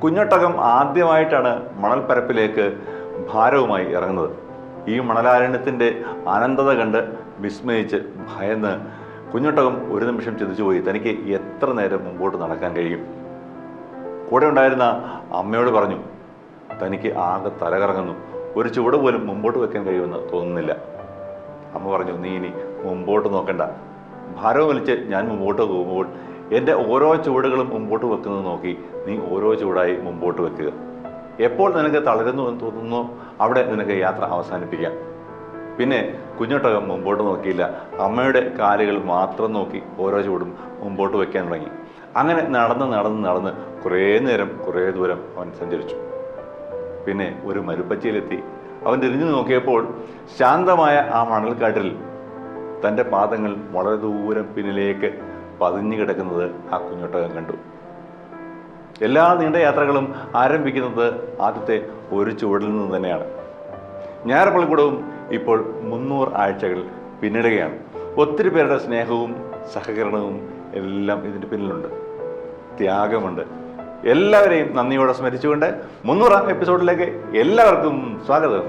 കുഞ്ഞൊട്ടകം ആദ്യമായിട്ടാണ് മണൽപ്പരപ്പിലേക്ക് ഭാരവുമായി ഇറങ്ങുന്നത്. ഈ മണലാരണ്യത്തിൻ്റെ അനന്തത കണ്ട് വിസ്മയിച്ച് ഭയന്ന് കുഞ്ഞൊട്ടകം ഒരു നിമിഷം ചിന്തിച്ചുപോയി, തനിക്ക് എത്ര നേരം മുമ്പോട്ട് നടക്കാൻ കഴിയും. കൂടെ ഉണ്ടായിരുന്ന അമ്മയോട് പറഞ്ഞു, തനിക്ക് ആകെ തലകറങ്ങുന്നു, ഒരു ചുവട് പോലും മുമ്പോട്ട് വെക്കാൻ കഴിയുമെന്ന് തോന്നുന്നില്ല. അമ്മ പറഞ്ഞു, നീ ഇനി മുമ്പോട്ട് നോക്കണ്ട, ഭാരവും വലിച്ച് ഞാൻ മുമ്പോട്ട് പോകുമ്പോൾ എൻ്റെ ഓരോ ചുവടുകളും മുമ്പോട്ട് വെക്കുന്നത് നോക്കി നീ ഓരോ ചുവടായി മുമ്പോട്ട് വെക്കുക. എപ്പോൾ നിനക്ക് തളരുന്നു എന്ന് തോന്നുന്നോ അവിടെ നിനക്ക് യാത്ര അവസാനിപ്പിക്കാം. പിന്നെ കുഞ്ഞൊട്ടകം മുമ്പോട്ട് നോക്കിയില്ല, അമ്മയുടെ കാലുകൾ മാത്രം നോക്കി ഓരോ ചുവടും മുമ്പോട്ട് വയ്ക്കാൻ തുടങ്ങി. അങ്ങനെ നടന്ന് കുറേ ദൂരം അവൻ സഞ്ചരിച്ചു. പിന്നെ ഒരു മരുപ്പച്ചയിലെത്തി. അവൻ തിരിഞ്ഞു നോക്കിയപ്പോൾ ശാന്തമായ ആ മണൽക്കാട്ടിൽ തൻ്റെ പാദങ്ങൾ വളരെ ദൂരം പിന്നിലേക്ക് പതിഞ്ഞു കിടക്കുന്നത് ആ കുഞ്ഞൊട്ടകം കണ്ടു. എല്ലാ നീണ്ട യാത്രകളും ആരംഭിക്കുന്നത് ആദ്യത്തെ ഒരു ചുവടിൽ നിന്ന് തന്നെയാണ്. ഞായർപ്പള്ളിക്കൂടവും ഇപ്പോൾ 300 ആഴ്ചകൾ പിന്നിടുകയാണ്. ഒത്തിരി പേരുടെ സ്നേഹവും സഹകരണവും എല്ലാം ഇതിൻ്റെ പിന്നിലുണ്ട്. ത്യാഗമുണ്ട്. എല്ലാവരെയും നന്ദിയോടെ സ്മരിച്ചുകൊണ്ട് 300ാം എപ്പിസോഡിലേക്ക് എല്ലാവർക്കും സ്വാഗതം.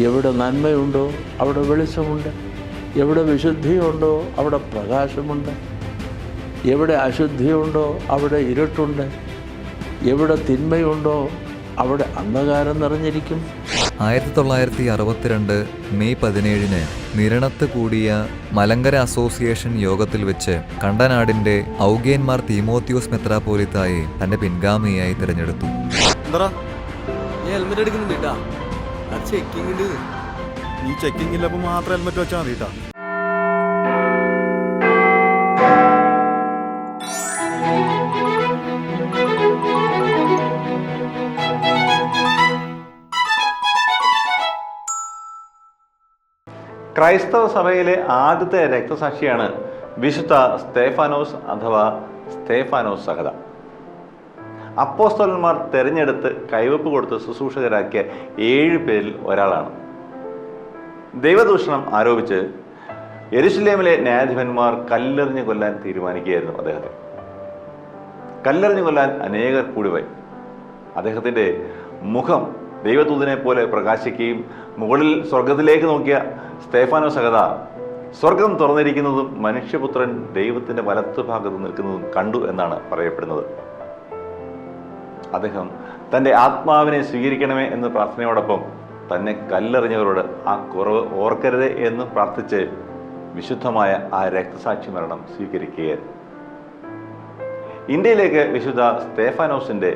എവിടെ നന്മയുണ്ടോ അവിടെ വെളിച്ചമുണ്ട്, എവിടെ വിശുദ്ധിയുണ്ടോ അവിടെ പ്രകാശമുണ്ട്, എവിടെ അശുദ്ധിയുണ്ടോ അവിടെ ഇരുട്ടുണ്ട്, എവിടെ തിന്മയുണ്ടോ അവിടെ അന്ധകാരം നിറഞ്ഞിരിക്കും. 1962 മെയ് 17 നിരണത്ത് കൂടിയ മലങ്കര അസോസിയേഷൻ യോഗത്തിൽ വെച്ച് കണ്ടനാടിന്റെ ഔഗേന്മാർ തീമോത്തിയോസ് മെത്രാപ്പോലിത്തായെ തന്റെ പിൻഗാമിയായി തിരഞ്ഞെടുത്തു. ചെക്കിംഗ് ഇല്ലപ്പോൾ മാത്രം ഹെൽമെറ്റ് വെച്ചാൽ മതി കേട്ടോ. ക്രൈസ്തവ സഭയിലെ ആദ്യത്തെ രക്തസാക്ഷിയാണ് വിശുദ്ധ സ്തേഫാനോസ് അഥവാ സ്തേഫാനോസ് സഹദ. അപ്പോസ്തലന്മാർ തെരഞ്ഞെടുത്ത് കൈവപ്പ് കൊടുത്ത് ശുശ്രൂഷകരാക്കിയ 7 പേരിൽ ഒരാളാണ്. ദൈവദൂഷണം ആരോപിച്ച് യെരുശലേമിലെ ന്യായാധിപന്മാർ കല്ലെറിഞ്ഞു കൊല്ലാൻ തീരുമാനിക്കുകയായിരുന്നു അദ്ദേഹത്തെ. കല്ലെറിഞ്ഞു കൊല്ലാൻ അനേകർ കൂടിവരും. അദ്ദേഹത്തിൻ്റെ മുഖം ദൈവദൂതനെ പോലെ പ്രകാശിക്കുകയും മുകളിൽ സ്വർഗത്തിലേക്ക് നോക്കിയ സ്തേഫാനോസ് സഹദ സ്വർഗം തുറന്നിരിക്കുന്നതും മനുഷ്യപുത്രൻ ദൈവത്തിൻ്റെ വലത്തുഭാഗത്ത് നിൽക്കുന്നതും കണ്ടു എന്നാണ് പറയപ്പെടുന്നത്. അദ്ദേഹം തൻ്റെ ആത്മാവിനെ സ്വീകരിക്കണമേ എന്ന പ്രാർത്ഥനയോടൊപ്പം തന്നെ കല്ലെറിഞ്ഞവരോട് ആ കുറവ് ഓർക്കരുത് എന്ന് പ്രാർത്ഥിച്ച് വിശുദ്ധമായ ആ രക്തസാക്ഷി മരണം സ്വീകരിക്കുകയായിരുന്നു. ഇന്ത്യയിലേക്ക് വിശുദ്ധ സ്തേഫാനോസിൻ്റെ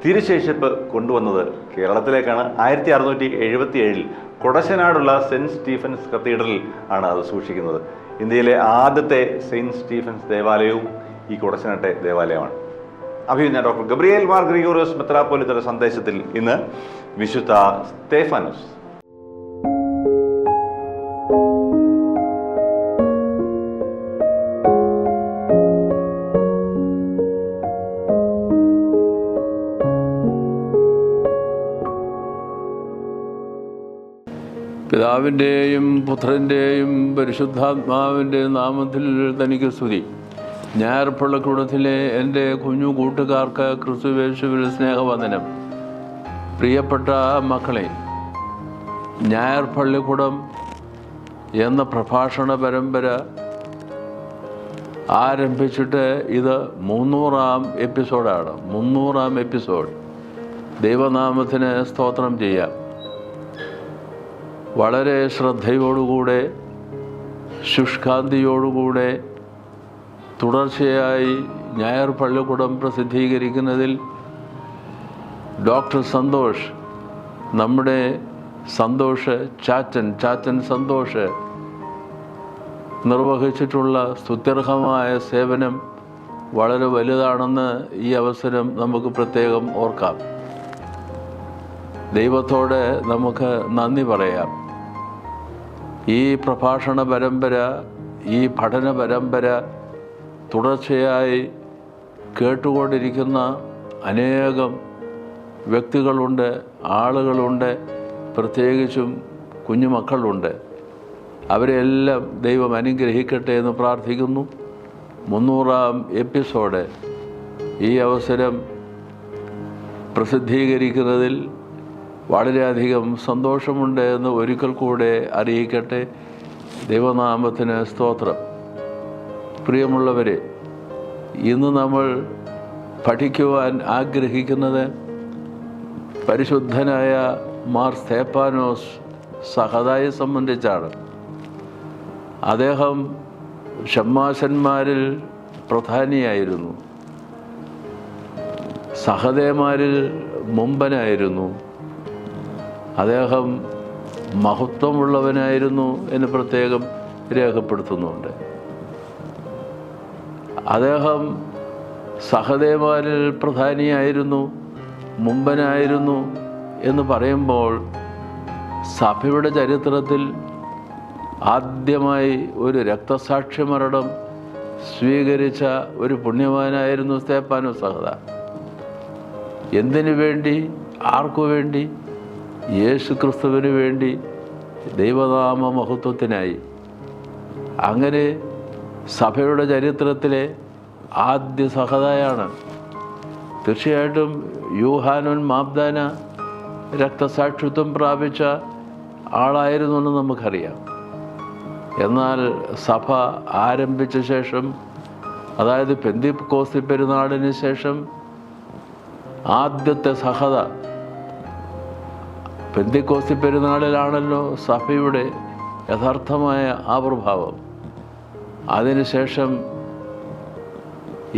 തിരുശേഷിപ്പ് കൊണ്ടുവന്നത് കേരളത്തിലേക്കാണ്. 1677 കൊടശനാടുള്ള സെൻറ്റ് സ്റ്റീഫൻസ് കത്തീഡ്രലിൽ ആണ് അത് സൂക്ഷിക്കുന്നത്. ഇന്ത്യയിലെ ആദ്യത്തെ സെയിൻറ്റ് സ്റ്റീഫൻസ് ദേവാലയവും ഈ കൊടശനാട്ടെ ദേവാലയമാണ്. അഭിനന്ദ ഡോക്ടർ ഗബ്രിയേൽ മാർ ഗ്രിഗോറിയോസ് മെത്രാപ്പോലിത്തയുടെ സന്ദേശത്തിൽ ഇന്ന് വിശുദ്ധ സ്തേഫാനോസ്. പിതാവിൻ്റെയും പുത്രൻ്റെയും പരിശുദ്ധാത്മാവിൻ്റെയും നാമത്തിൽ തനിക്ക് സ്തുതി. ഞായർപ്പള്ളിക്കൂടത്തിലെ എൻ്റെ കുഞ്ഞു കൂട്ടുകാർക്ക് ക്രിസ്തുയേശുവിൽ സ്നേഹവന്ദനം. പ്രിയപ്പെട്ട മക്കളെ, ഞായർപ്പള്ളിക്കൂടം എന്ന പ്രഭാഷണ പരമ്പര ആരംഭിച്ചിട്ട് ഇത് 300ാം എപ്പിസോഡാണ്. 300ാം എപ്പിസോഡ്. ദൈവനാമത്തിന് സ്തോത്രം ചെയ്യാം. വളരെ ശ്രദ്ധയോടുകൂടെ ശുഷ്കാന്തിയോടുകൂടെ തുടർച്ചയായി ഞായർപ്പള്ളിക്കൂടം പ്രസിദ്ധീകരിക്കുന്നതിൽ ഡോക്ടർ സന്തോഷ്, നമ്മുടെ ചാച്ചൻ സന്തോഷ് നിർവഹിച്ചിട്ടുള്ള സ്തുത്യർഹമായ സേവനം വളരെ വലുതാണെന്ന് ഈ അവസരം നമുക്ക് പ്രത്യേകം ഓർക്കാം. ദൈവത്തോട് നമുക്ക് നന്ദി പറയാം. ഈ പ്രഭാഷണ പരമ്പര, ഈ പഠന പരമ്പര തുടർച്ചയായി കേട്ടുകൊണ്ടിരിക്കുന്ന അനേകം വ്യക്തികളുണ്ട്, ആളുകളുണ്ട്, പ്രത്യേകിച്ചും കുഞ്ഞുമക്കളുണ്ട്. അവരെല്ലാം ദൈവം അനുഗ്രഹിക്കട്ടെ എന്ന് പ്രാർത്ഥിക്കുന്നു. 300ാം എപ്പിസോഡ് ഈ അവസരം പ്രസിദ്ധീകരിക്കുന്നതിൽ വളരെയധികം സന്തോഷമുണ്ട് എന്ന് ഒരിക്കൽ കൂടെ അറിയിക്കട്ടെ. ദൈവനാമത്തിന് സ്തോത്രം. പ്രിയമുള്ളവരെ, ഇന്ന് നമ്മൾ പഠിക്കുവാൻ ആഗ്രഹിക്കുന്നത് പരിശുദ്ധനായ മാർ സ്തേഫാനോസ് സഹദായെ സംബന്ധിച്ചാണ്. അദ്ദേഹം ഷമ്മാശന്മാരിൽ പ്രധാനിയായിരുന്നു, സഹദേമാരിൽ മുമ്പനായിരുന്നു. അദ്ദേഹം മഹത്വമുള്ളവനായിരുന്നു എന്ന് പ്രത്യേകം രേഖപ്പെടുത്തുന്നുണ്ട്. അദ്ദേഹം സഹദേമാരിൽ പ്രധാനിയായിരുന്നു, മുമ്പനായിരുന്നു എന്ന് പറയുമ്പോൾ സഭയുടെ ചരിത്രത്തിൽ ആദ്യമായി ഒരു രക്തസാക്ഷി മരണം സ്വീകരിച്ച ഒരു പുണ്യവാനായിരുന്നു സ്തേഫാനോസ് സഹദ. എന്തിനു വേണ്ടി? ആർക്കു വേണ്ടി? യേശു ക്രിസ്തുവിന് വേണ്ടി, ദൈവനാമ മഹത്വത്തിനായി. അങ്ങനെ സഭയുടെ ചരിത്രത്തിലെ ആദ്യ സഹദയാണ്. തീർച്ചയായിട്ടും യൂഹാനോൻ മാബ്ദാന രക്തസാക്ഷിത്വം പ്രാപിച്ച ആളായിരുന്നു എന്ന് നമുക്കറിയാം. എന്നാൽ സഭ ആരംഭിച്ച ശേഷം, അതായത് പെന്തിക്കോസ്തി പെരുന്നാളിന് ശേഷം ആദ്യത്തെ സഹദ പെന്തിക്കോസ്തി പെരുന്നാളിലാണല്ലോ സഭയുടെ യഥാർത്ഥമായ ആവിർഭാവം. അതിനുശേഷം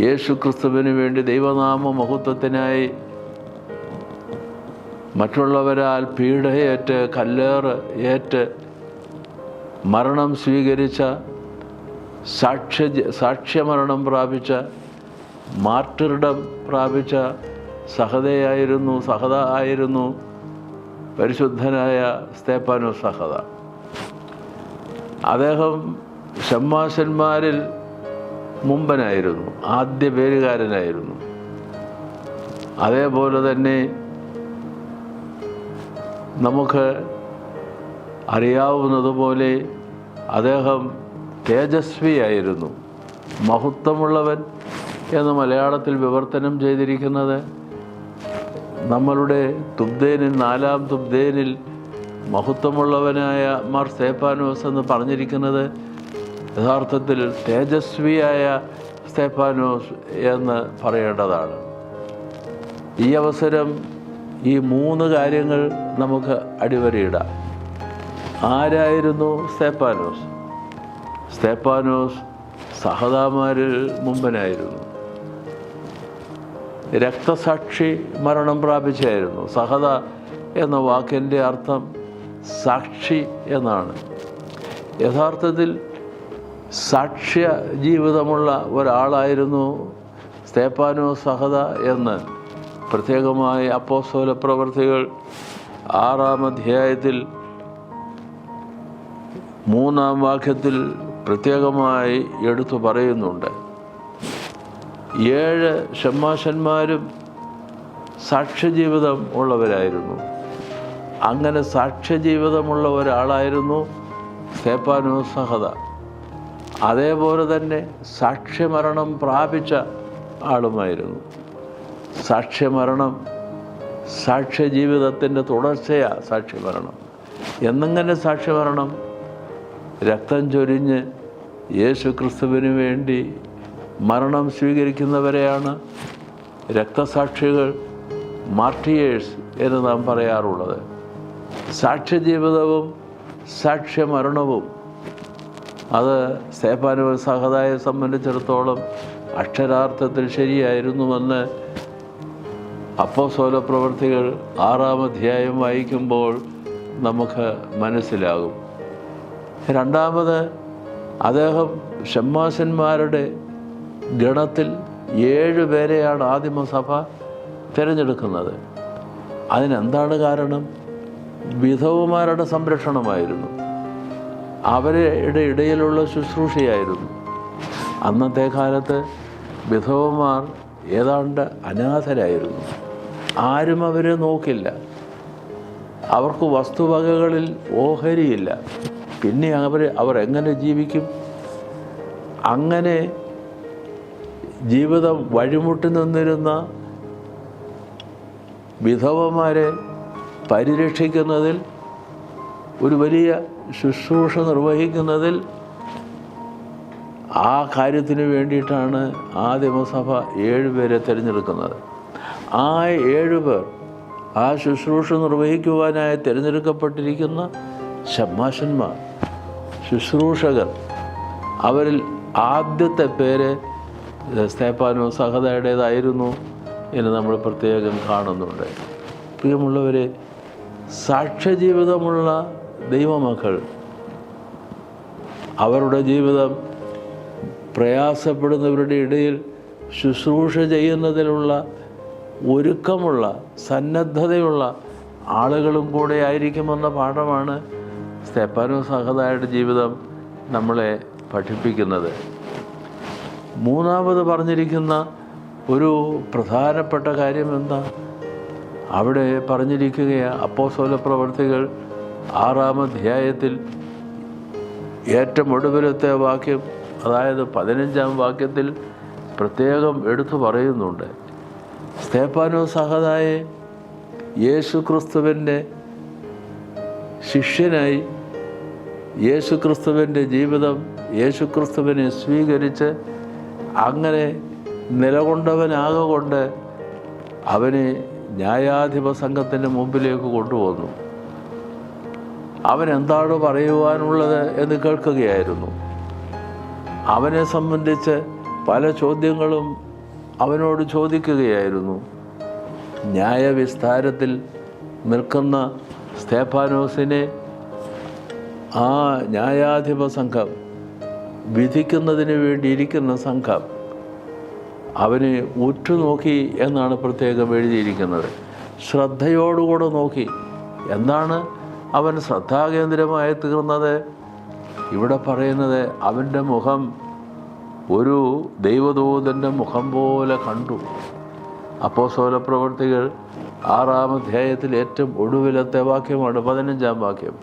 യേശു ക്രിസ്തുവിന് വേണ്ടി ദൈവനാമ മഹത്വത്തിനായി മറ്റുള്ളവരാൽ പീഡയേറ്റ്, കല്ലേറ് ഏറ്റ് മരണം സ്വീകരിച്ച, സാക്ഷ്യമരണം പ്രാപിച്ച, മാർട്ടിർഡം പ്രാപിച്ച സഹദ ആയിരുന്നു പരിശുദ്ധനായ സ്തേഫാനോസ് സഹദ. അദ്ദേഹം ഷമ്മാശന്മാരിൽ മുമ്പനായിരുന്നു, ആദ്യ പേരുകാരനായിരുന്നു. അതേപോലെ തന്നെ നമുക്ക് അറിയാവുന്നതുപോലെ അദ്ദേഹം തേജസ്വിയായിരുന്നു, മഹത്വമുള്ളവൻ എന്ന് മലയാളത്തിൽ വിവർത്തനം ചെയ്തിരിക്കുന്നത് നമ്മളുടെ തുബ്ദേനിൽ, 4-ാം തുബ്ദേനിൽ മഹത്വമുള്ളവനായ മാർ സ്തേഫാനോസ് എന്ന് പറഞ്ഞിരിക്കുന്നത് യഥാർത്ഥത്തിൽ തേജസ്വിയായ സ്തേഫാനോസ് എന്ന് പറയേണ്ടതാണ്. ഈ അവസരം ഈ 3 കാര്യങ്ങൾ നമുക്ക് അടിവരയിടാം. ആരായിരുന്നു സ്തേഫാനോസ്? സ്തേഫാനോസ് സഹദാമാരിൽ മുമ്പനായിരുന്നു, രക്തസാക്ഷി മരണം പ്രാപിച്ചായിരുന്നു. സഹദ എന്ന വാക്കിൻ്റെ അർത്ഥം സാക്ഷി എന്നാണ്. യഥാർത്ഥത്തിൽ സാക്ഷ്യ ജീവിതമുള്ള ഒരാളായിരുന്നു സ്തേഫാനോസ് സഹദ എന്ന് പ്രത്യേകമായി അപ്പോസ്തല പ്രവൃത്തികൾ 6-ാം അധ്യായത്തിൽ 3-ാം വാക്യത്തിൽ പ്രത്യേകമായി എടുത്തു പറയുന്നുണ്ട്. 7 ഷമ്മാശന്മാരും സാക്ഷ്യജീവിതം ഉള്ളവരായിരുന്നു. അങ്ങനെ സാക്ഷ്യജീവിതമുള്ള ഒരാളായിരുന്നു സ്തേഫാനോസ് സഹദ. അതേപോലെ തന്നെ സാക്ഷ്യമരണം പ്രാപിച്ച ആളുമായിരുന്നു. സാക്ഷ്യമരണം സാക്ഷ്യജീവിതത്തിൻ്റെ തുടർച്ചയാണ്. സാക്ഷ്യമരണം എന്നെങ്ങനെ സാക്ഷ്യമരണം? രക്തം ചൊരിഞ്ഞ് യേശു ക്രിസ്തുവിന് വേണ്ടി മരണം സ്വീകരിക്കുന്നവരെയാണ് രക്തസാക്ഷികൾ, മാർട്ടിയേഴ്സ് എന്ന് നാം പറയാറുള്ളത്. സാക്ഷ്യജീവിതവും സാക്ഷ്യമരണവും അത് സ്തേഫാനോസ് സഹദയെ സംബന്ധിച്ചിടത്തോളം അക്ഷരാർത്ഥത്തിൽ ശരിയായിരുന്നുവെന്ന് അപ്പോസ്തല പ്രവൃത്തികൾ 6-ാം അധ്യായം വായിക്കുമ്പോൾ നമുക്ക് മനസ്സിലാകും. രണ്ടാമത്, അദ്ദേഹം ഷമ്മാശന്മാരുടെ ഗണത്തിൽ 7 പേരെയാണ് ആദിമസഭ തിരഞ്ഞെടുക്കുന്നത്. അതിനെന്താണ് കാരണം? വിധവമാരുടെ സംരക്ഷണമായിരുന്നു, അവരുടെ ഇടയിലുള്ള ശുശ്രൂഷയായിരുന്നു. അന്നത്തെ കാലത്ത് വിധവമാർ ഏതാണ്ട് അനാഥരായിരുന്നു. ആരും അവരെ നോക്കില്ല. അവർക്ക് വസ്തുവകകളിൽ ഓഹരിയില്ല. പിന്നെ അവർ എങ്ങനെ ജീവിക്കും? അങ്ങനെ ജീവിതം വഴിമുട്ടി നിന്നിരുന്ന വിധവമാരെ പരിരക്ഷിക്കുന്നതിൽ, ഒരു വലിയ ശുശ്രൂഷ നിർവഹിക്കുന്നതിൽ, ആ കാര്യത്തിന് വേണ്ടിയിട്ടാണ് ആദിമസഭ 7 പേരെ തിരഞ്ഞെടുക്കുന്നത്. ആ 7 പേർ ആ ശുശ്രൂഷ നിർവഹിക്കുവാനായി തിരഞ്ഞെടുക്കപ്പെട്ടിരിക്കുന്ന ശമ്മാശന്മാർ, ശുശ്രൂഷകർ. അവരിൽ ആദ്യത്തെ പേര് സ്തേഫാനോസ് സഹതയുടേതായിരുന്നു എന്ന് നമ്മൾ പ്രത്യേകം കാണുന്നുണ്ട്. പ്രിയമുള്ളവരെ, സാക്ഷ്യജീവിതമുള്ള ദൈവമക്കൾ അവരുടെ ജീവിതം പ്രയാസപ്പെടുന്നവരുടെ ഇടയിൽ ശുശ്രൂഷ ചെയ്യുന്നതിലുള്ള ഒരുക്കമുള്ള, സന്നദ്ധതയുള്ള ആളുകളും കൂടെ ആയിരിക്കുമെന്ന പാഠമാണ് സ്തേഫാനോസ് സഹതയുടെ ജീവിതം നമ്മളെ പഠിപ്പിക്കുന്നത്. മൂന്നാമത് പറഞ്ഞിരിക്കുന്ന ഒരു പ്രധാനപ്പെട്ട കാര്യം എന്താ? അവിടെ പറഞ്ഞിരിക്കുകയാണ്, അപ്പോസ്തല പ്രവർത്തികൾ 6-ാം അധ്യായത്തിൽ ഏറ്റവും ഒടുവിലത്തെ വാക്യം, അതായത് 15-ാം വാക്യത്തിൽ പ്രത്യേകം എടുത്തു പറയുന്നുണ്ട്, സ്തേഫാനോസ് സഹതയെ യേശുക്രിസ്തുവിൻ്റെ ശിഷ്യനായി, യേശുക്രിസ്തുവിൻ്റെ ജീവിതം, യേശുക്രിസ്തുവിനെ സ്വീകരിച്ച് അങ്ങനെ നിലകൊണ്ടവനാകൊണ്ട് അവനെ ന്യായാധിപ സംഘത്തിൻ്റെ മുമ്പിലേക്ക് കൊണ്ടുവന്നു. അവൻ എന്താണ് പറയുവാനുള്ളത് എന്ന് കേൾക്കുകയായിരുന്നു. അവനെ സംബന്ധിച്ച് പല ചോദ്യങ്ങളും അവനോട് ചോദിക്കുകയായിരുന്നു. ന്യായവിസ്താരത്തിൽ നിൽക്കുന്ന സ്തേഫാനോസിനെ ആ ന്യായാധിപ സംഘം, വിധിക്കുന്നതിന് വേണ്ടി ഇരിക്കുന്ന സംഘം, അവനെ ഉറ്റുനോക്കി എന്നാണ് പ്രത്യേകം എഴുതിയിരിക്കുന്നത്. ശ്രദ്ധയോടുകൂടെ നോക്കി. എന്താണ് അവൻ ശ്രദ്ധാകേന്ദ്രമായി തീർന്നത്? ഇവിടെ പറയുന്നത്, അവൻ്റെ മുഖം ഒരു ദൈവദൂതൻ്റെ മുഖം പോലെ കണ്ടു. അപ്പോസ്തല പ്രവർത്തികൾ 6-ാം അധ്യായത്തിൽ ഏറ്റവും ഒടുവിലത്തെ വാക്യമാണ് 15-ാം വാക്യം.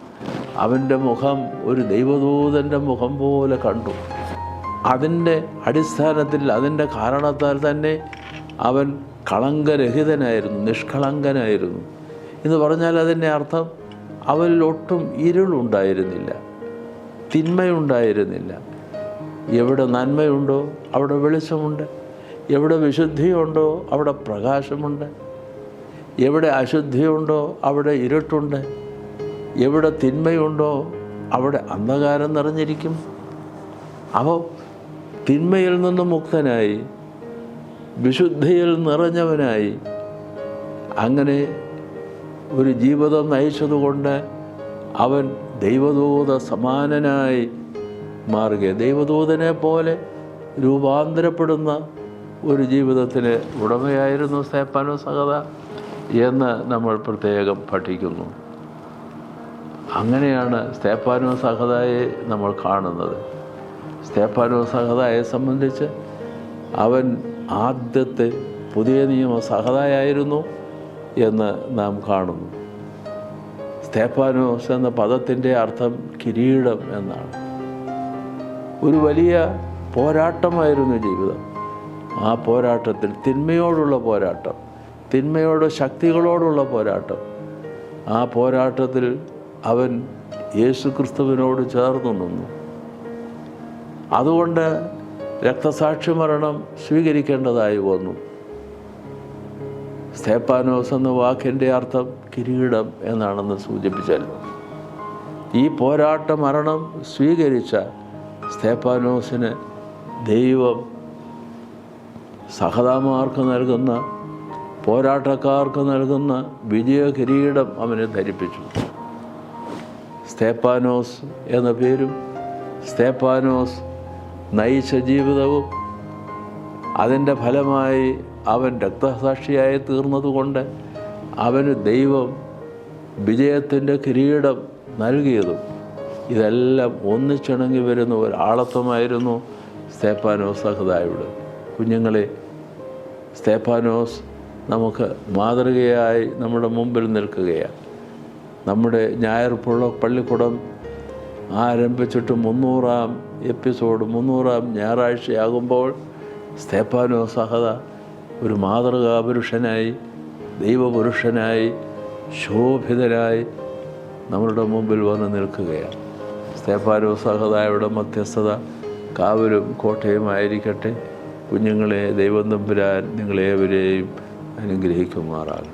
അവൻ്റെ മുഖം ഒരു ദൈവദൂതൻ്റെ മുഖം പോലെ കണ്ടു. അതിൻ്റെ അടിസ്ഥാനത്തിൽ, അതിൻ്റെ കാരണത്താൽ തന്നെ അവൻ കളങ്കരഹിതനായിരുന്നു, നിഷ്കളങ്കനായിരുന്നു എന്ന് പറഞ്ഞാൽ അതിൻ്റെ അർത്ഥം അവനിൽ ഒട്ടും ഇരുളുണ്ടായിരുന്നില്ല, തിന്മയുണ്ടായിരുന്നില്ല. എവിടെ നന്മയുണ്ടോ അവിടെ വെളിച്ചമുണ്ട്, എവിടെ വിശുദ്ധിയുണ്ടോ അവിടെ പ്രകാശമുണ്ട്, എവിടെ അശുദ്ധിയുണ്ടോ അവിടെ ഇരുട്ടുണ്ട്, എവിടെ തിന്മയുണ്ടോ അവിടെ അന്ധകാരം നിറഞ്ഞിരിക്കും. അപ്പോൾ തിന്മയിൽ നിന്ന് മുക്തനായി, വിശുദ്ധിയിൽ നിറഞ്ഞവനായി അങ്ങനെ ഒരു ജീവിതം നയിച്ചതുകൊണ്ട് അവൻ ദൈവദൂത സമാനനായി മാറുക, ദൈവദൂതനെ പോലെ രൂപാന്തരപ്പെടുന്ന ഒരു ജീവിതത്തിന് ഉടമയായിരുന്നു സ്തേഫാനോസ് സഹത എന്ന് നമ്മൾ പ്രത്യേകം പഠിക്കുന്നു. അങ്ങനെയാണ് സ്തേഫാനോസ് സഹതയെ നമ്മൾ കാണുന്നത്. സ്തേഫാനോസ് സഹതയെ സംബന്ധിച്ച് അവൻ ആദ്യത്തെ പുതിയ നിയമ സഹതയായിരുന്നു എന്ന് നാം കാണുന്നു. സ്തേഫാനോസ് എന്ന പദത്തിൻ്റെ അർത്ഥം കിരീടം എന്നാണ്. ഒരു വലിയ പോരാട്ടമായിരുന്നു ജീവിതം. ആ പോരാട്ടത്തിൽ തിന്മയോടുള്ള പോരാട്ടം, തിന്മയോട് ശക്തികളോടുള്ള പോരാട്ടം, ആ പോരാട്ടത്തിൽ അവൻ യേശുക്രിസ്തുവിനോട് ചേർന്ന് നിന്നു. അതുകൊണ്ട് രക്തസാക്ഷി മരണം സ്വീകരിക്കേണ്ടതായി വന്നു. സ്തേഫാനോസ് എന്ന വാക്കിൻ്റെ അർത്ഥം കിരീടം എന്നാണെന്ന് സൂചിപ്പിച്ചല്ലോ. ഈ പോരാട്ട മരണം സ്വീകരിച്ച സ്തേഫാനോസിന് ദൈവം സഹതാമാർക്ക് നൽകുന്ന, പോരാട്ടക്കാർക്ക് നൽകുന്ന വിജയ കിരീടം അവനെ ധരിപ്പിച്ചു. സ്തേഫാനോസ് എന്ന പേരും സ്തേഫാനോസ് നയിച്ച ജീവിതവും അതിൻ്റെ ഫലമായി അവൻ രക്തസാക്ഷിയായി തീർന്നതുകൊണ്ട് അവന് ദൈവം വിജയത്തിൻ്റെ കിരീടം നൽകിയതും ഇതെല്ലാം ഒന്നിച്ചിണങ്ങി വരുന്ന ഒരാളത്വമായിരുന്നു സ്തേഫാനോസ് സഹതായുടെ. കുഞ്ഞുങ്ങളെ, സ്തേഫാനോസ് നമുക്ക് മാതൃകയായി നമ്മുടെ മുമ്പിൽ നിൽക്കുകയാണ്. നമ്മുടെ ഞായർ പള്ളിക്കൂടം ആരംഭിച്ചിട്ട് 300-ാം എപ്പിസോഡ്, 300-ാം ഞായറാഴ്ചയാകുമ്പോൾ സ്തേഫാനോസ് സഹത ഒരു മാതൃകാ പുരുഷനായി ദൈവപുരുഷനായി ശോഭിതനായി നമ്മളുടെ മുമ്പിൽ വന്ന് നിൽക്കുകയാണ്. സ്തേഫാനോസ് സഹോദരയുടെ മധ്യസ്ഥത കാവലും കോട്ടയുമായിരിക്കട്ടെ. കുഞ്ഞുങ്ങളെ, ദൈവം തമ്പുരാൻ നിങ്ങളേവരെയും അനുഗ്രഹിക്കുമാറാകട്ടെ.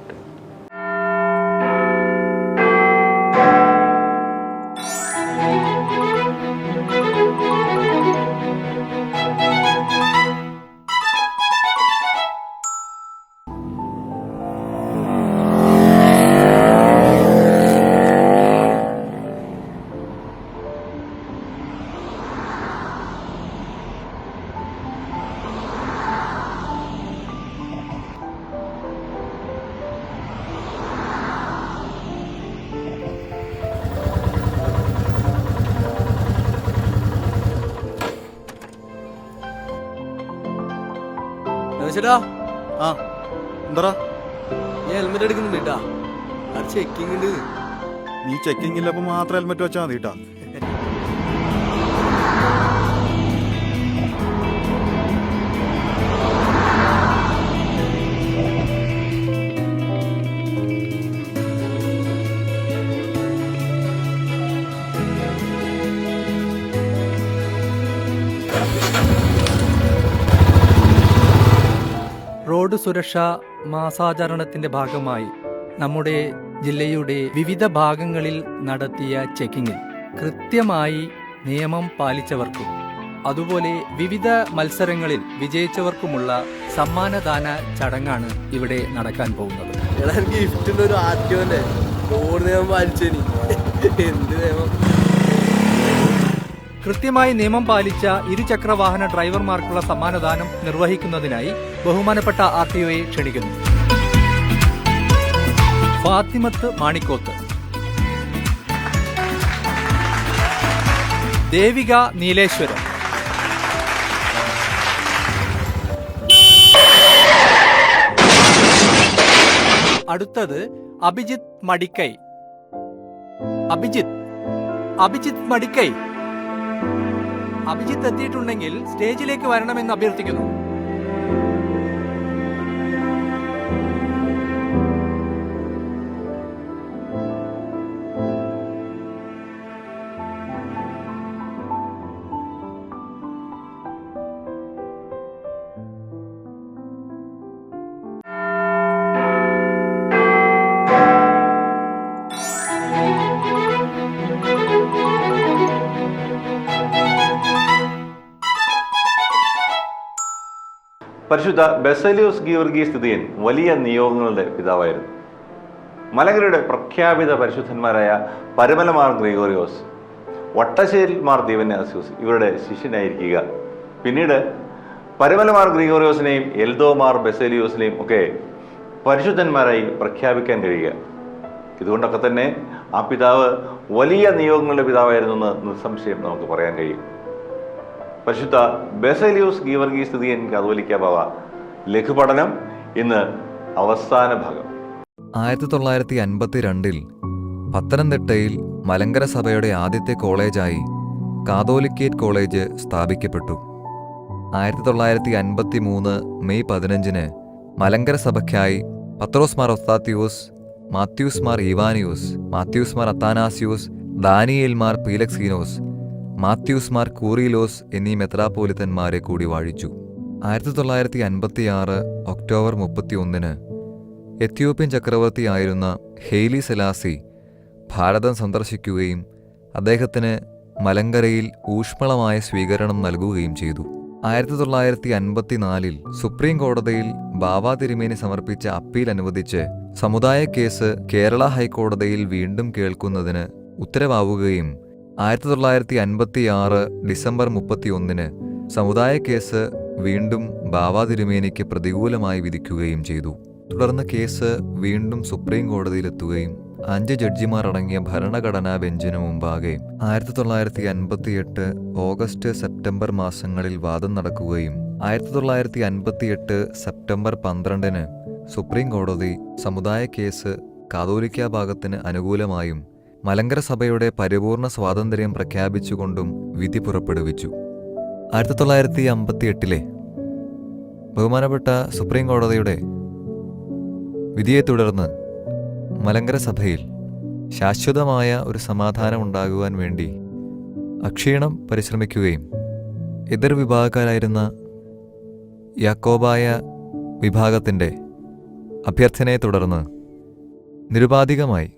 ചേട്ടാ, ആ എന്താ ഞാൻ ഹെൽമെറ്റ് എടുക്കുന്നുണ്ട് കേട്ടാ. അത് ചെക്കിങ് ഉണ്ട്. നീ ചെക്കിംഗ് ഇല്ലപ്പോ മാത്രം ഹെൽമെറ്റ് വെച്ചാൽ മതി കേട്ടാ. റോഡ് സുരക്ഷാ മാസാചരണത്തിന്റെ ഭാഗമായി നമ്മുടെ ജില്ലയുടെ വിവിധ ഭാഗങ്ങളിൽ നടത്തിയ ചെക്കിങ്ങിൽ കൃത്യമായി നിയമം പാലിച്ചവർക്കും അതുപോലെ വിവിധ മത്സരങ്ങളിൽ വിജയിച്ചവർക്കുമുള്ള സമ്മാനദാന ചടങ്ങാണ് ഇവിടെ നടക്കാൻ പോകുന്നത്. എടാ, എനിക്ക് ഗിഫ്റ്റ് ഒരു ആർട്ടിയോന്റെ റോഡ് നിയമം പാലിച്ചേനി. എന്ത് നിയമം? കൃത്യമായി നിയമം പാലിച്ച ഇരുചക്രവാഹന ഡ്രൈവർമാർക്കുള്ള സമ്മാനദാനം നിർവഹിക്കുന്നതിനായി ബഹുമാനപ്പെട്ട ആർടിഒയെ ക്ഷണിക്കുന്നു. ഫാത്തിമത്ത് മാണിക്കോത്ത്, ദേവിക നീലേശ്വരം, അടുത്തത് അഭിജിത്ത് മടിക്കൈ. അഭിജിത്ത് മടിക്കൈ, അഭിജിത്ത് എത്തിയിട്ടുണ്ടെങ്കിൽ സ്റ്റേജിലേക്ക് വരണമെന്ന് അഭ്യർത്ഥിക്കുന്നു. പരിശുദ്ധ ബസേലിയോസ് ഗീവർഗീസ് തിതിയൻ വലിയ നിയോഗങ്ങളുടെ പിതാവായിരുന്നു. മലങ്കരയുടെ പ്രഖ്യാപിത പരിശുദ്ധന്മാരായ പരുമലമാർ ഗ്രിഗോറിയോസ്, വട്ടശ്ശേരിൽ മാർ ദീവന്യാസ്യൂസ് ഇവരുടെ ശിഷ്യനായിരിക്കുക. പിന്നീട് പരുമലമാർ ഗ്രിഗോറിയോസിനെയും എൽദോമാർ ബസേലിയോസിനെയും ഒക്കെ പരിശുദ്ധന്മാരായി പ്രഖ്യാപിക്കാൻ കഴിയുക. ഇതുകൊണ്ടൊക്കെ തന്നെ ആ പിതാവ് വലിയ നിയോഗങ്ങളുടെ പിതാവായിരുന്നു എന്ന് നിസ്സംശയം നമുക്ക് പറയാൻ കഴിയും. പരിശുദ്ധ ബസേലിയോസ് ഗീവർഗീസ് തിതിയൻ കാതോലിക്ക ബാവ ലഘുപഠനം ഇന്ന് അവസാന ഭാഗം. 1952 പത്തനംതിട്ടയിൽ മലങ്കര സഭയുടെ ആദ്യത്തെ കോളേജായി കാതോലിക്കേറ്റ് കോളേജ് സ്ഥാപിക്കപ്പെട്ടു. 1953 മെയ് 15 മലങ്കര സഭയ്ക്കായി പത്രോസ് മാർ ഒസ്താത്യോസ്, മാത്യൂസ് മാർ ഇവാനിയോസ്, മാത്യൂസ് മാർ അത്താനാസ്യോസ്, ദാനിയേൽ മാർ പീലക്സീനോസ്, മാത്യൂസ് മാർ കൂറിലോസ് എന്നീ മെത്രാപ്പോലിത്തന്മാരെ കൂടി വാഴിച്ചു. 1956 ഒക്ടോബർ 31 എത്യോപ്യൻ ചക്രവർത്തിയായിരുന്ന ഹെയ്ലി സെലാസി ഭാരതം സന്ദർശിക്കുകയും അദ്ദേഹത്തിന് മലങ്കരയിൽ ഊഷ്മളമായ സ്വീകരണം നൽകുകയും ചെയ്തു. 1954 സുപ്രീം കോടതിയിൽ ബാവ തിരുമേനി സമർപ്പിച്ച അപ്പീൽ അനുവദിച്ച് സമുദായ കേസ് കേരള ഹൈക്കോടതിയിൽ വീണ്ടും കേൾക്കുന്നതിന് ഉത്തരവാവുകയും 1956 ഡിസംബർ 31 സമുദായ കേസ് വീണ്ടും ബാവ തിരുമേനിക്ക് പ്രതികൂലമായി വിധിക്കുകയും ചെയ്തു. തുടർന്ന് കേസ് വീണ്ടും സുപ്രീം കോടതിയിലെത്തുകയും 5 ജഡ്ജിമാർ അടങ്ങിയ ഭരണഘടനാ ബെഞ്ചിനു മുമ്പാകെ 1958 ഓഗസ്റ്റ് സെപ്റ്റംബർ മാസങ്ങളിൽ വാദം നടക്കുകയും 1958 സെപ്റ്റംബർ 12 സുപ്രീം കോടതി സമുദായ കേസ് കാതോലിക്ക ഭാഗത്തിന് അനുകൂലമായും മലങ്കര സഭയുടെ പരിപൂർണ സ്വാതന്ത്ര്യം പ്രഖ്യാപിച്ചുകൊണ്ടും വിധി പുറപ്പെടുവിച്ചു. 1958 ബഹുമാനപ്പെട്ട സുപ്രീം കോടതിയുടെ വിധിയെ തുടർന്ന് മലങ്കര സഭയിൽ ശാശ്വതമായ ഒരു സമാധാനം ഉണ്ടാകുവാൻ വേണ്ടി അക്ഷീണം പരിശ്രമിക്കുകയും എതിർ വിഭാഗക്കാരായിരുന്ന യാക്കോബായ വിഭാഗത്തിൻ്റെ അഭ്യർത്ഥനയെ തുടർന്ന് നിരുപാധികമായി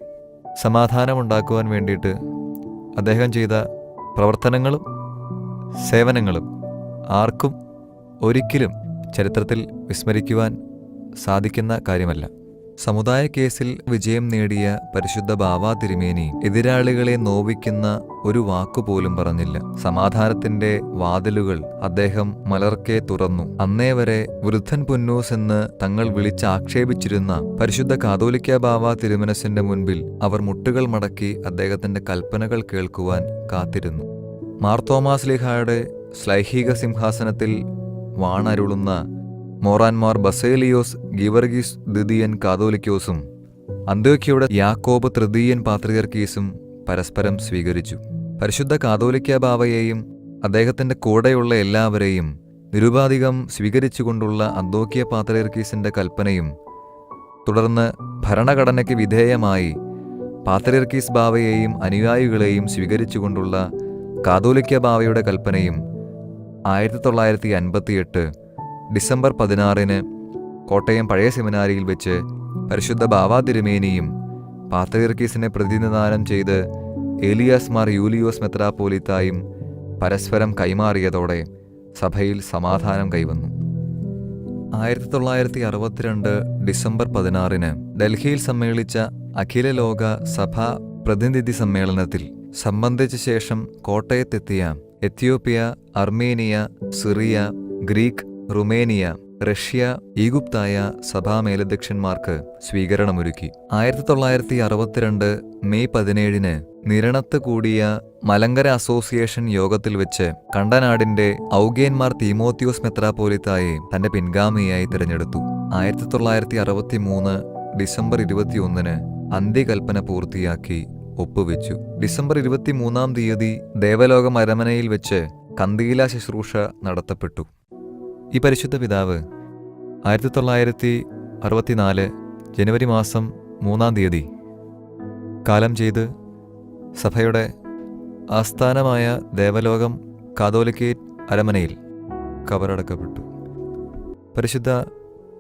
സമാധാനമുണ്ടാക്കുവാൻ വേണ്ടിയിട്ട് അദ്ദേഹം ചെയ്ത പ്രവർത്തനങ്ങളും സേവനങ്ങളും ആർക്കും ഒരിക്കലും ചരിത്രത്തിൽ വിസ്മരിക്കുവാൻ സാധിക്കുന്ന കാര്യമല്ല. സമുദായ കേസിൽ വിജയം നേടിയ പരിശുദ്ധ ബാവാ തിരുമേനി എതിരാളികളെ നോവിക്കുന്ന ഒരു വാക്കുപോലും പറഞ്ഞില്ല. സമാധാനത്തിന്റെ വാതിലുകൾ അദ്ദേഹം മലർക്കെ തുറന്നു. അന്നേ വരെ വൃദ്ധൻ പുന്നൂസ് എന്ന് തങ്ങൾ വിളിച്ചാക്ഷേപിച്ചിരുന്ന പരിശുദ്ധ കാതോലിക്ക ബാവാ തിരുമനസിന്റെ മുൻപിൽ അവർ മുട്ടുകൾ മടക്കി അദ്ദേഹത്തിന്റെ കൽപ്പനകൾ കേൾക്കുവാൻ കാത്തിരുന്നു. മാർത്തോമാസ്ലിഹായുടെ ശ്ലൈഹിക സിംഹാസനത്തിൽ വാണരുളുന്ന മോറാൻമാർ ബസേലിയോസ് ഗീവർഗീസ് ദ്വിതീയൻ കാതോലിക്കോസും അന്ത്യോക്യയുടെ യാക്കോബ് തൃതീയൻ പാത്രിയർക്കീസും പരസ്പരം സ്വീകരിച്ചു. പരിശുദ്ധ കാതോലിക്ക ബാവയെയും അദ്ദേഹത്തിന്റെ കൂടെയുള്ള എല്ലാവരെയും നിരുപാധികം സ്വീകരിച്ചുകൊണ്ടുള്ള അന്ത്യോക്യ പാത്രിയർക്കീസിന്റെ കൽപ്പനയും തുടർന്ന് ഭരണഘടനയ്ക്ക് വിധേയമായി പാത്രിയർക്കീസ് ബാവയെയും അനുയായികളെയും സ്വീകരിച്ചുകൊണ്ടുള്ള കാതോലിക്ക ബാവയുടെ കൽപ്പനയും 1958 ഡിസംബർ 16 കോട്ടയം പഴയ സെമിനാരിയിൽ വെച്ച് പരിശുദ്ധ ബാവാ തിരുമേനിയും പാത്രിയർക്കീസിനെ പ്രതിനിധാനം ചെയ്ത് ഏലിയാസ് മാർ യൂലിയോസ് മെത്രാപ്പോലീത്തായും പരസ്പരം കൈമാറിയതോടെ സഭയിൽ സമാധാനം കൈവന്നു. 1962 ഡിസംബർ 16 ഡൽഹിയിൽ സമ്മേളിച്ച അഖില ലോക സഭാ പ്രതിനിധി സമ്മേളനത്തിൽ സംബന്ധിച്ച ശേഷം കോട്ടയത്തെത്തിയ Ethiopia, Armenia, Syria, Greek, Romania, Russia, ഈജിപ്തായ സഭാ മേലധ്യക്ഷന്മാർക്ക് സ്വീകരണമൊരുക്കി. 1962 മെയ് 17 നിരണത്ത് കൂടിയ മലങ്കര അസോസിയേഷൻ യോഗത്തിൽ വെച്ച് കണ്ടനാടിന്റെ ഔഗേന്മാർ തീമോത്തിയോസ് മെത്രാപ്പോലിത്തായെ തന്റെ പിൻഗാമിയായി തിരഞ്ഞെടുത്തു. 1963 ഡിസംബർ 21 അന്ത്യകൽപ്പന പൂർത്തിയാക്കി ഒപ്പുവെച്ചു. ഡിസംബർ 23 ദേവലോകം അരമനയിൽ വെച്ച് കന്തീല ശുശ്രൂഷ നടത്തപ്പെട്ടു. ഈ പരിശുദ്ധ പിതാവ് 1964 ജനുവരി മാസം 3 കാലം ചെയ്ത് സഭയുടെ ആസ്ഥാനമായ ദേവലോകം കാതോലിക്കേറ്റ് അരമനയിൽ കബറടക്കപ്പെട്ടു. പരിശുദ്ധ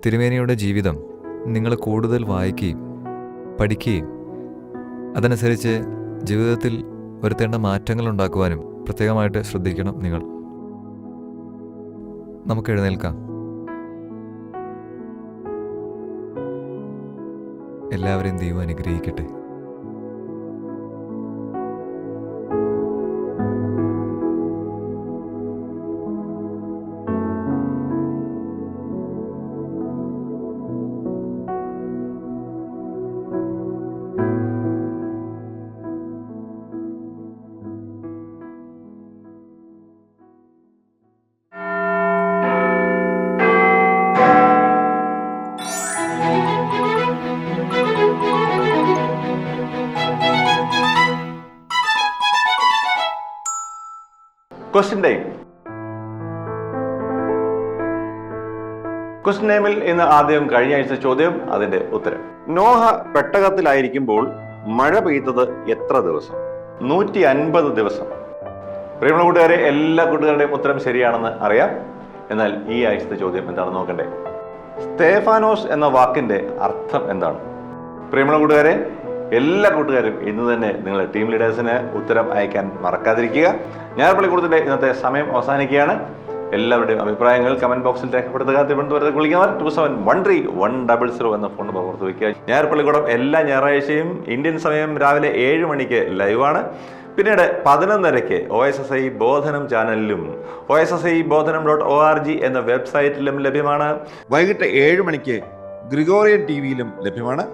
തിരുമേനിയുടെ ജീവിതം നിങ്ങൾ കൂടുതൽ വായിക്കുകയും പഠിക്കുകയും അതനുസരിച്ച് ജീവിതത്തിൽ വരുത്തേണ്ട മാറ്റങ്ങൾ ഉണ്ടാക്കുവാനും പ്രത്യേകമായിട്ട് ശ്രദ്ധിക്കണം നിങ്ങൾ. നമുക്ക് എഴുന്നേൽക്കാം. എല്ലാവരെയും ദൈവം അനുഗ്രഹിക്കട്ടെ. Question time. ക്വസ്റ്റ്യൻ ടൈമിൽ ഇന്ന് ആദ്യം കഴിഞ്ഞ ആഴ്ച ചോദ്യം, അതിന്റെ ഉത്തരം. നോഹ പെട്ടകത്തിലായിരിക്കുമ്പോൾ മഴ പെയ്തത് എത്ര ദിവസം? 150 ദിവസം. പ്രിയമുള്ള കൂട്ടുകാരെ, എല്ലാ കൂട്ടുകാരുടെയും ഉത്തരം ശരിയാണെന്ന് അറിയാം. എന്നാൽ ഈ ആഴ്ചത്തെ ചോദ്യം എന്താണെന്ന് നോക്കണ്ടേ? സ്തേഫാനോസ് എന്ന വാക്കിന്റെ അർത്ഥം എന്താണ്? പ്രിയമുള്ള കൂട്ടുകാരെ, എല്ലാ കൂട്ടുകാരും ഇന്ന് തന്നെ നിങ്ങളുടെ ടീം ലീഡേഴ്സിന് ഉത്തരം അയക്കാൻ മറക്കാതിരിക്കുക. ഞായർപ്പള്ളിക്കൂടത്തിന്റെ ഇന്നത്തെ സമയം അവസാനിക്കുകയാണ്. എല്ലാവരുടെയും അഭിപ്രായങ്ങൾ കമന്റ് ബോക്സിൽ രേഖപ്പെടുത്തുക. തിരുവനന്തപുരത്ത് വിളിക്കുന്നവർ 2713-100 എന്ന ഫോൺ നമ്പർ ഓർത്ത് വയ്ക്കുക. ഞായർപ്പള്ളിക്കൂടം എല്ലാ ഞായറാഴ്ചയും ഇന്ത്യൻ സമയം രാവിലെ 7 മണിക്ക് ലൈവാണ്. പിന്നീട് 11:30 OSSI ബോധനം ചാനലിലും OSSIബോധനം.org എന്ന വെബ്സൈറ്റിലും ലഭ്യമാണ്. വൈകിട്ട് 7 മണിക്ക് ഗ്രിഗോറിയൻ ടിവിയിലും ലഭ്യമാണ്.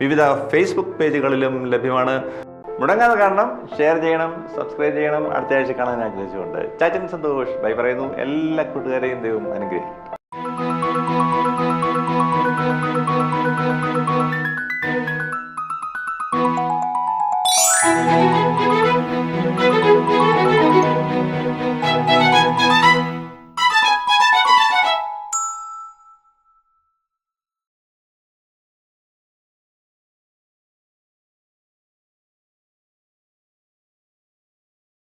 വിവിധ ഫേസ്ബുക്ക് പേജുകളിലും ലഭ്യമാണ്. മുടങ്ങാതെ കാണണം, ഷെയർ ചെയ്യണം, സബ്സ്ക്രൈബ് ചെയ്യണം. അടുത്ത ആഴ്ച കാണാൻ ആഗ്രഹിച്ചുകൊണ്ട് ചാച്ചൻ സന്തോഷ് ബൈ പറയുന്നു. എല്ലാ കൂട്ടുകാരെയും ദൈവം അനുഗ്രഹിക്കും.